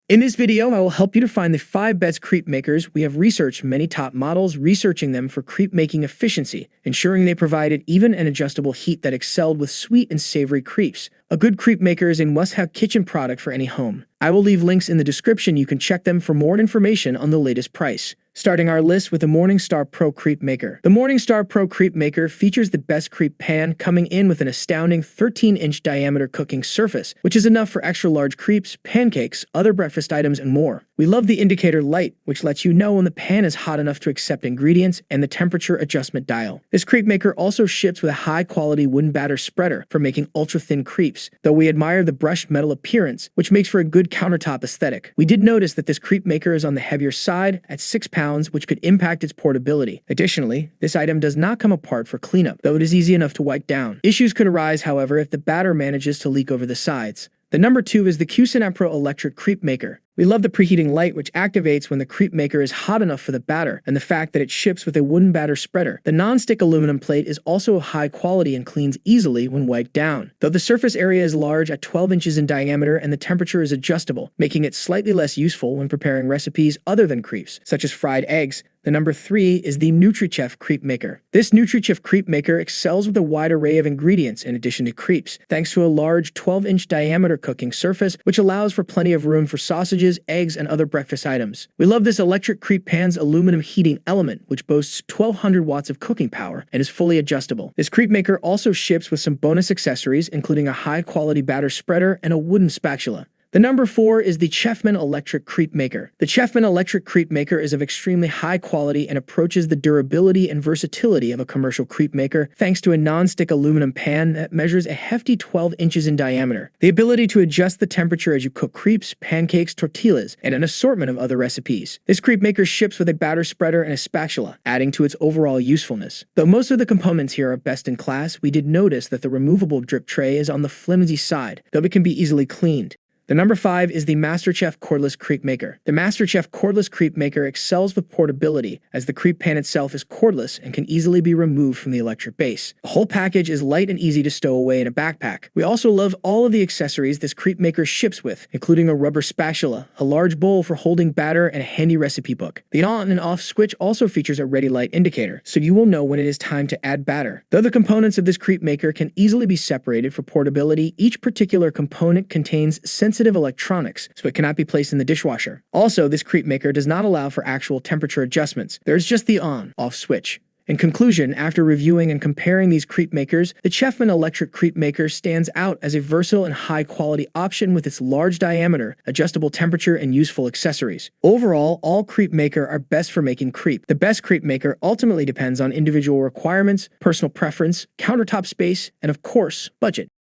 In this video, I will help you to find the 5 best crepe makers. We have researched many top models, researching them for crepe making efficiency, ensuring they provided even and adjustable heat that excelled with sweet and savory crepes. A good crepe maker is a must-have kitchen product for any home. I will leave links in the description. You can check them for more information on the latest price. Starting our list with the Morningstar Pro Crepe Maker. The Morningstar Pro Crepe Maker features the best crepe pan, coming in with an astounding 13-inch diameter cooking surface, which is enough for extra-large crepes, pancakes, other breakfast items, and more. We love the indicator light, which lets you know when the pan is hot enough to accept ingredients, and the temperature adjustment dial. This crepe maker also ships with a high-quality wooden batter spreader for making ultra-thin crepes, though we admire the brushed metal appearance, which makes for a good countertop aesthetic. We did notice that this crepe maker is on the heavier side at 6 pounds, which could impact its portability. Additionally, this item does not come apart for cleanup, though it is easy enough to wipe down. Issues could arise, however, if the batter manages to leak over the sides. The number 2 is the Qcentro electric crepe maker. We love the preheating light, which activates when the crepe maker is hot enough for the batter, and the fact that it ships with a wooden batter spreader. The non-stick aluminum plate is also of high quality and cleans easily when wiped down, though the surface area is large at 12 inches in diameter and the temperature is adjustable, making it slightly less useful when preparing recipes other than crepes, such as fried eggs. The number 3 is the Nutrichev Crepe Maker. This Nutrichev Crepe Maker excels with a wide array of ingredients in addition to crepes, thanks to a large 12-inch diameter cooking surface, which allows for plenty of room for sausages, eggs, and other breakfast items. We love this electric crepe pan's aluminum heating element, which boasts 1200 watts of cooking power and is fully adjustable. This crepe maker also ships with some bonus accessories, including a high-quality batter spreader and a wooden spatula. The number 4 is the Chefman Electric Crepe Maker. The Chefman Electric Crepe Maker is of extremely high quality and approaches the durability and versatility of a commercial crepe maker thanks to a non-stick aluminum pan that measures a hefty 12 inches in diameter, the ability to adjust the temperature as you cook crepes, pancakes, tortillas, and an assortment of other recipes. This crepe maker ships with a batter spreader and a spatula, adding to its overall usefulness. Though most of the components here are best in class, we did notice that the removable drip tray is on the flimsy side, though it can be easily cleaned. The number 5 is the MasterChef Cordless Crepe Maker. The MasterChef Cordless Crepe Maker excels with portability, as the crepe pan itself is cordless and can easily be removed from the electric base. The whole package is light and easy to stow away in a backpack. We also love all of the accessories this crepe maker ships with, including a rubber spatula, a large bowl for holding batter, and a handy recipe book. The on and off switch also features a ready light indicator, so you will know when it is time to add batter. Though the components of this crepe maker can easily be separated for portability, each particular component contains sensitive electronics, so it cannot be placed in the dishwasher. Also, this crepe maker does not allow for actual temperature adjustments. There is just the on-off switch. In conclusion, after reviewing and comparing these crepe makers, the Chefman Electric Crepe Maker stands out as a versatile and high-quality option with its large diameter, adjustable temperature, and useful accessories. Overall, all crepe maker are best for making crepe. The best crepe maker ultimately depends on individual requirements, personal preference, countertop space, and of course, budget.